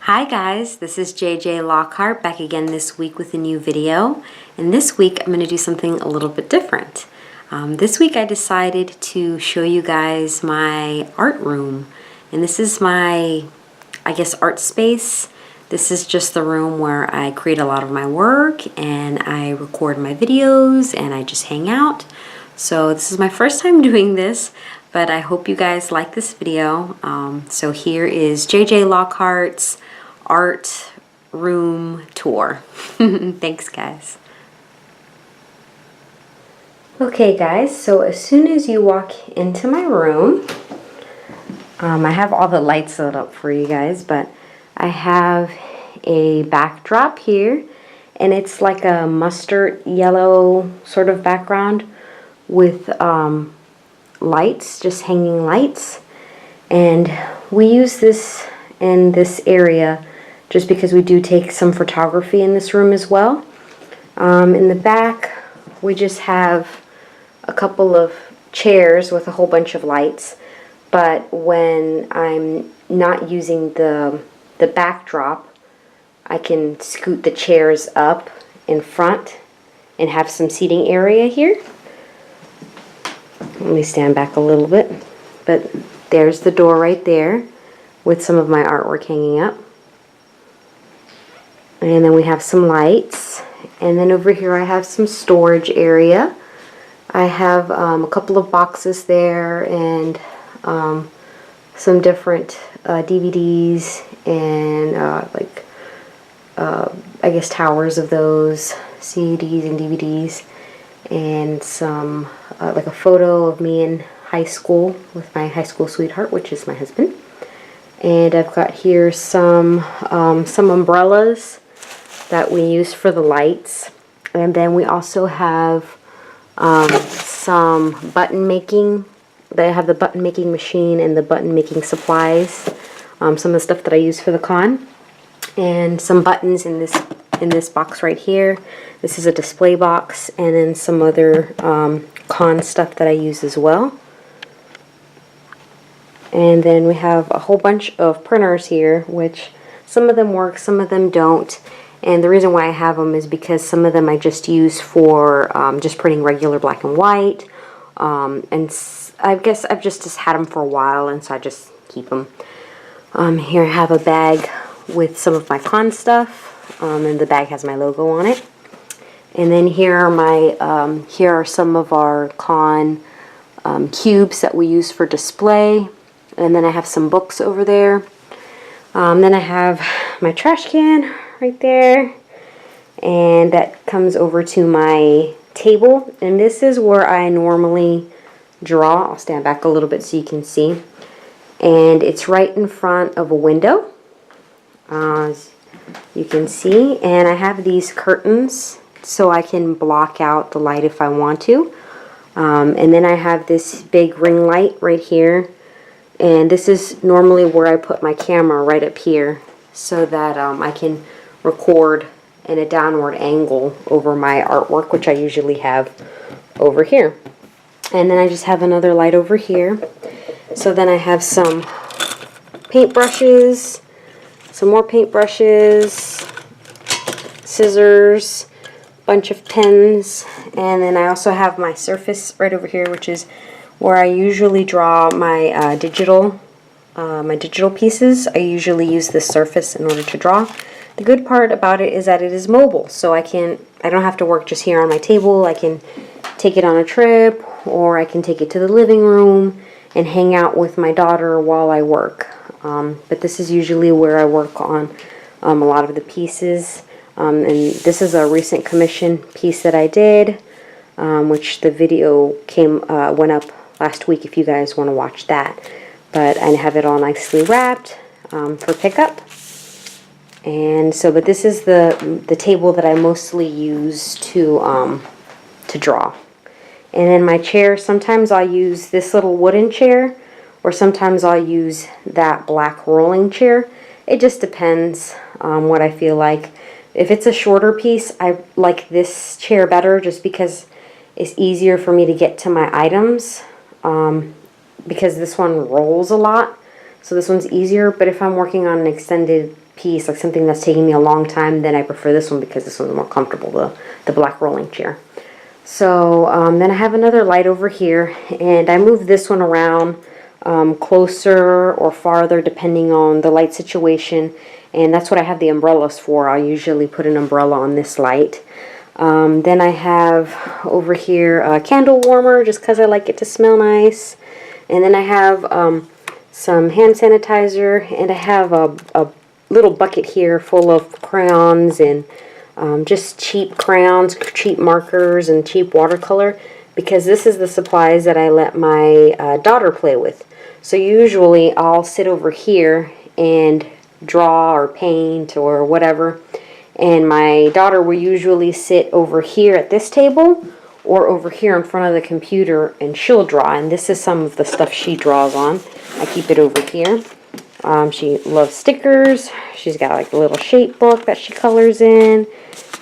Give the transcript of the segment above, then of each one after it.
Hi guys, this is jjlockhART back again this week with a new video, and this week I'm going to do something a little bit different. This week I decided to show you guys my art room, and this is my, I guess, art space. This is just the room where I create a lot of my work and I record my videos and I just hang out. So this is my first time doing this, but I hope you guys like this video. So here is jjlockhART's art room tour. Thanks guys. Okay guys, so as soon as you walk into my room, I have all the lights set up for you guys, but I have a backdrop here and it's like a mustard yellow sort of background with lights, just hanging lights, and we use this in this area just because we do take some photography in this room as well. In the back we just have a couple of chairs with a whole bunch of lights, but when I'm not using the backdrop, I can scoot the chairs up in front and have some seating area here. Let me stand back a little bit, but there's the door right there with some of my artwork hanging up. And then we have some lights, and then over here I have some storage area. I have a couple of boxes there and some different DVDs and I guess towers of those CDs and DVDs, and some like a photo of me in high school with my high school sweetheart, which is my husband. And I've got here some umbrellas that we use for the lights, and then we also have some button making. They have the button making machine and the button making supplies, some of the stuff that I use for the con, and some buttons in this box right here. This is a display box, and then some other con stuff that I use as well. And then we have a whole bunch of printers here, which some of them work, some of them don't. And the reason why I have them is because some of them I just use for just printing regular black and white. And I guess I've just had them for a while, and so I just keep them. Here I have a bag with some of my con stuff, and the bag has my logo on it. And then here are my here are some of our con cubes that we use for display. And then I have some books over there. Then I have my trash can right there, and that comes over to my table, and this is where I normally draw. I'll stand back a little bit so you can see, and it's right in front of a window, as you can see, and I have these curtains so I can block out the light if I want to. And then I have this big ring light right here, and this is normally where I put my camera, right up here, so that I can record in a downward angle over my artwork, which I usually have over here. And then I just have another light over here. So then I have some paintbrushes, some more paintbrushes, scissors, bunch of pens, and then I also have my surface right over here, which is where I usually draw my digital pieces. I usually use this surface in order to draw. The good part about it is that it is mobile, so I don't have to work just here on my table. I can take it on a trip, or I can take it to the living room and hang out with my daughter while I work. But this is usually where I work on a lot of the pieces. And this is a recent commission piece that I did, which the video went up last week if you guys want to watch that. But I have it all nicely wrapped for pickup. And so, but this is the table that I mostly use to draw. And then my chair, sometimes I'll use this little wooden chair, or sometimes I'll use that black rolling chair. It just depends on what I feel like. If it's a shorter piece, I like this chair better just because it's easier for me to get to my items, because this one rolls a lot. So this one's easier, but if I'm working on an extended piece, like something that's taking me a long time, then I prefer this one because this one's more comfortable, the black rolling chair. So then I have another light over here, and I move this one around closer or farther depending on the light situation, and that's what I have the umbrellas for. I usually put an umbrella on this light. Then I have over here a candle warmer just because I like it to smell nice. And then I have some hand sanitizer, and I have a little bucket here full of crayons and just cheap crayons, cheap markers, and cheap watercolor, because this is the supplies that I let my daughter play with. So usually I'll sit over here and draw or paint or whatever, and my daughter will usually sit over here at this table or over here in front of the computer, and she'll draw. And this is some of the stuff she draws on. I keep it over here. She loves stickers. She's got like a little shape book that she colors in,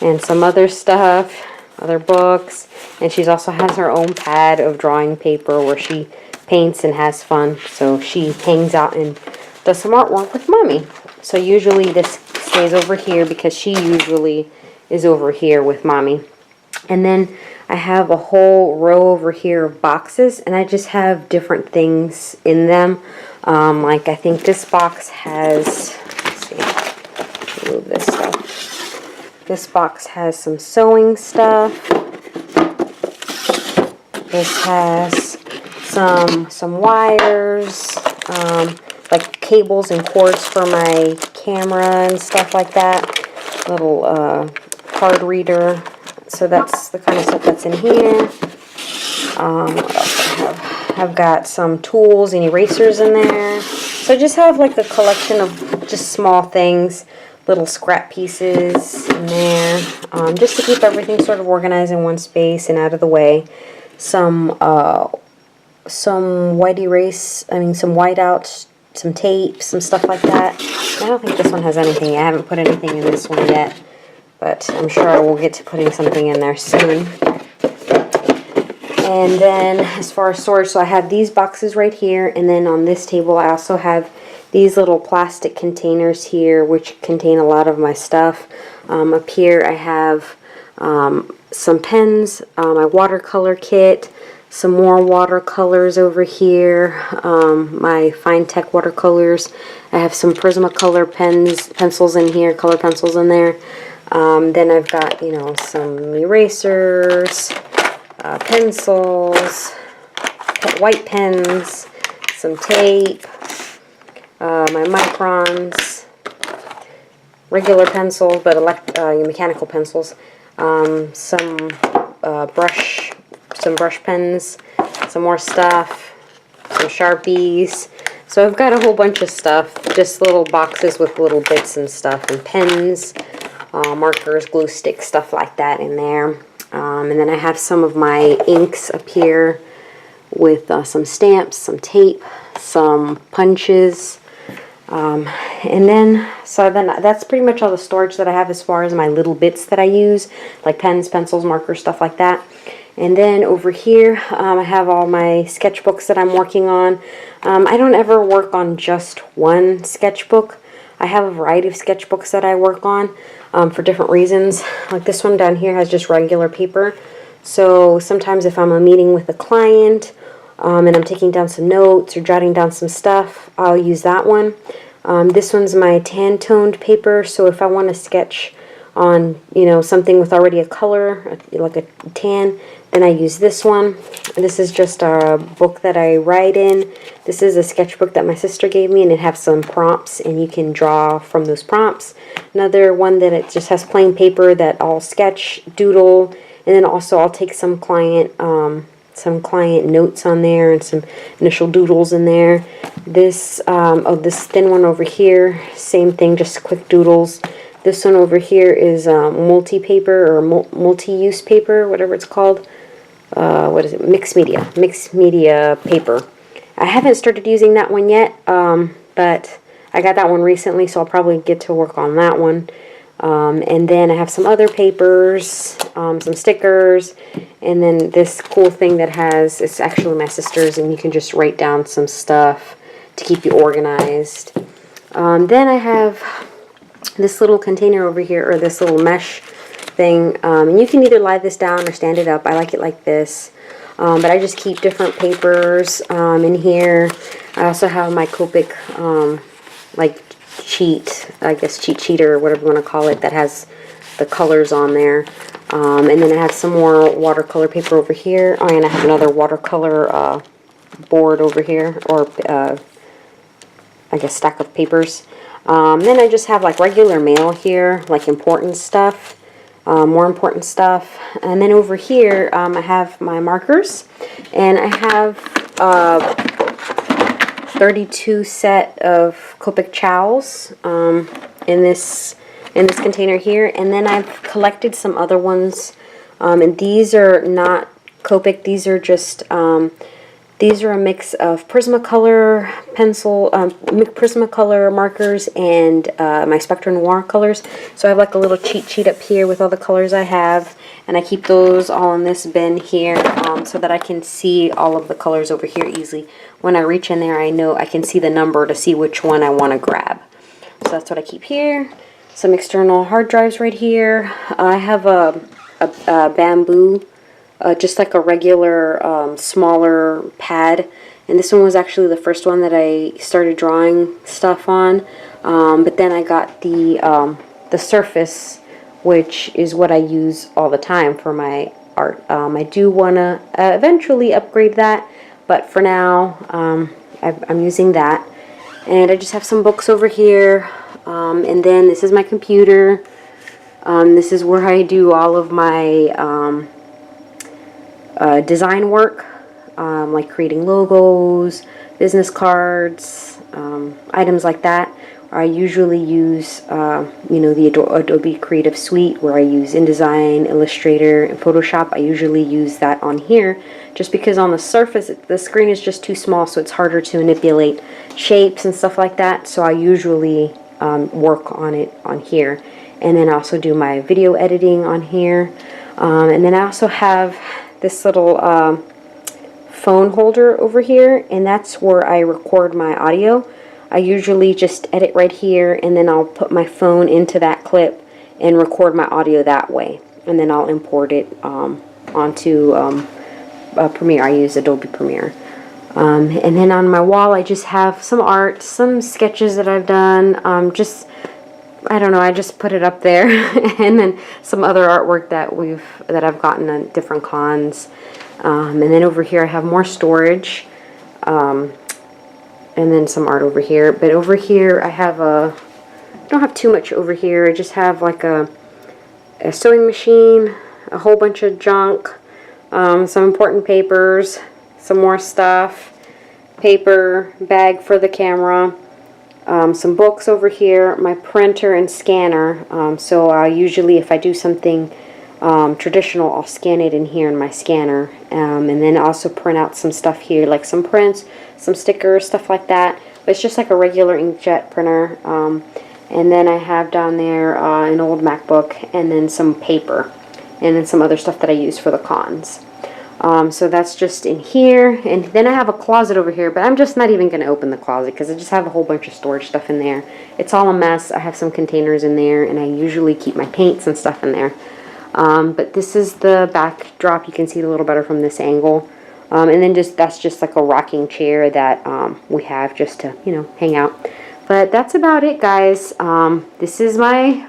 and some other stuff, other books. And she also has her own pad of drawing paper where she paints and has fun. So she hangs out and does some artwork with Mommy. So usually this stays over here because she usually is over here with Mommy. And then I have a whole row over here of boxes, and I just have different things in them. Like I think this box has, let's see, move this stuff. This box has some sewing stuff. This has some wires, like cables and cords for my camera and stuff like that. Little card reader. So that's the kind of stuff that's in here. What else do I have? I've got some tools and erasers in there. So I just have like a collection of just small things, little scrap pieces in there, just to keep everything sort of organized in one space and out of the way. Some white whiteouts, some tape, some stuff like that. I don't think this one has anything. I haven't put anything in this one yet, but I'm sure I will get to putting something in there soon. And then as far as storage, so I have these boxes right here, and then on this table I also have these little plastic containers here which contain a lot of my stuff. Up here I have some pens, my watercolor kit, some more watercolors over here, my Fine Tech watercolors. I have some Prismacolor pencils in here, color pencils in there. Then I've got, some erasers, pencils, white pens, some tape, my microns, regular pencils, but mechanical pencils, some brush pens, some more stuff, some Sharpies. So I've got a whole bunch of stuff, just little boxes with little bits and stuff, and pens, markers, glue sticks, stuff like that in there. And then I have some of my inks up here with some stamps, some tape, some punches. And then that's pretty much all the storage that I have as far as my little bits that I use, like pens, pencils, markers, stuff like that. And then over here, I have all my sketchbooks that I'm working on. I don't ever work on just one sketchbook. I have a variety of sketchbooks that I work on for different reasons. Like this one down here has just regular paper. So sometimes if I'm a meeting with a client and I'm taking down some notes or jotting down some stuff, I'll use that one. This one's my tan-toned paper, so if I want to sketch on, something with already a color, like a tan, then I use this one. This is just a book that I write in. This is a sketchbook that my sister gave me, and it has some prompts, and you can draw from those prompts. Another one that it just has plain paper that I'll sketch, doodle, and then also I'll take some client notes on there and some initial doodles in there. This thin one over here, same thing, just quick doodles. This one over here is multi-paper or multi-use paper, whatever it's called. What is it? Mixed media paper. I haven't started using that one yet, but I got that one recently, so I'll probably get to work on that one. And then I have some other papers, some stickers, and then this cool thing that it's actually my sister's, and you can just write down some stuff to keep you organized. Then I have this little container over here, or this little mesh thing, and you can either lie this down or stand it up. I like it like this. But I just keep different papers in here. I also have my Copic like cheat sheet or whatever you want to call it, that has the colors on there. And then I have some more watercolor paper over here. Oh, and I have another watercolor board over here, or I guess stack of papers. Then I just have like regular mail here, like important stuff. More important stuff. And then over here, I have my markers, and I have 32 set of Copic Chows in this container here. And then I've collected some other ones, and these are not Copic. These are just these are a mix of Prismacolor pencil, Prismacolor markers, and my Spectra Noir colors. So I have like a little cheat sheet up here with all the colors I have, and I keep those all in this bin here, so that I can see all of the colors over here easily. When I reach in there, I know I can see the number to see which one I want to grab. So that's what I keep here. Some external hard drives right here. I have a bamboo, just like a regular smaller pad, and this one was actually the first one that I started drawing stuff on, but then I got the Surface, which is what I use all the time for my art. I do want to eventually upgrade that, but for now I'm using that. And I just have some books over here, and then this is my computer. This is where I do all of my design work, like creating logos, business cards, items like that. I usually use, you know, the Adobe Creative Suite, where I use InDesign, Illustrator, and Photoshop. I usually use that on here, just because on the Surface, the screen is just too small, so it's harder to manipulate shapes and stuff like that. So I usually work on it on here. And then I also do my video editing on here. And then I also have this little phone holder over here, and that's where I record my audio. I usually just edit right here, and then I'll put my phone into that clip and record my audio that way, and then I'll import it onto Premiere. I use Adobe Premiere. And then on my wall I just have some art, some sketches that I've done, I don't know, I just put it up there. And then some other artwork that I've gotten at different cons. And then over here I have more storage. And then some art over here. But over here I don't have too much over here. I just have like a sewing machine, a whole bunch of junk, some important papers, some more stuff, paper, bag for the camera. Some books over here, my printer and scanner. So I usually, if I do something traditional, I'll scan it in here in my scanner. And then also print out some stuff here, like some prints, some stickers, stuff like that. But it's just like a regular inkjet printer. And then I have down there an old MacBook, and then some paper, and then some other stuff that I use for the cons. So that's just in here, and then I have a closet over here, but I'm just not even going to open the closet because I just have a whole bunch of storage stuff in there. It's all a mess. I have some containers in there, and I usually keep my paints and stuff in there. But this is the backdrop. You can see it a little better from this angle. And then that's just like a rocking chair that we have just to, you know, hang out. But that's about it, guys. This is my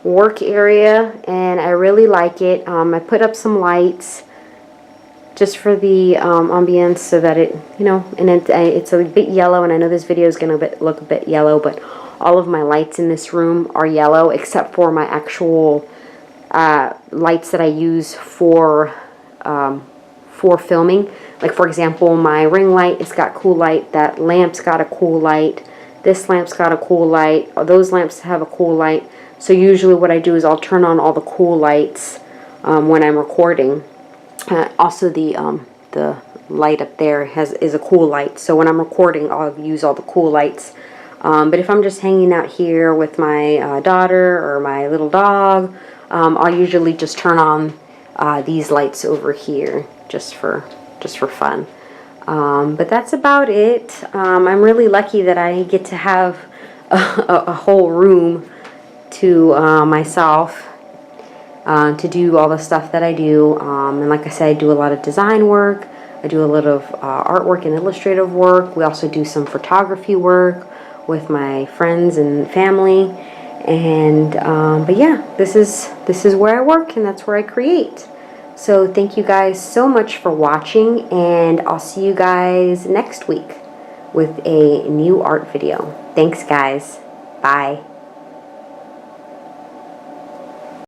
work area, and I really like it. I put up some lights just for the ambience, so that it, you know, and it's a bit yellow, and I know this video is going to look a bit yellow, but all of my lights in this room are yellow, except for my actual lights that I use for filming. Like, for example, my ring light, it's got cool light, that lamp's got a cool light, this lamp's got a cool light, those lamps have a cool light. So usually what I do is I'll turn on all the cool lights when I'm recording. Also the light up there is a cool light, so when I'm recording I'll use all the cool lights. But if I'm just hanging out here with my daughter or my little dog, I'll usually just turn on these lights over here just for fun. But that's about it. I'm really lucky that I get to have a whole room to myself to do all the stuff that I do. And like I said, I do a lot of design work. I do a lot of artwork and illustrative work. We also do some photography work with my friends and family. And but yeah, this is where I work, and that's where I create. So thank you guys so much for watching, and I'll see you guys next week with a new art video. Thanks guys. Bye.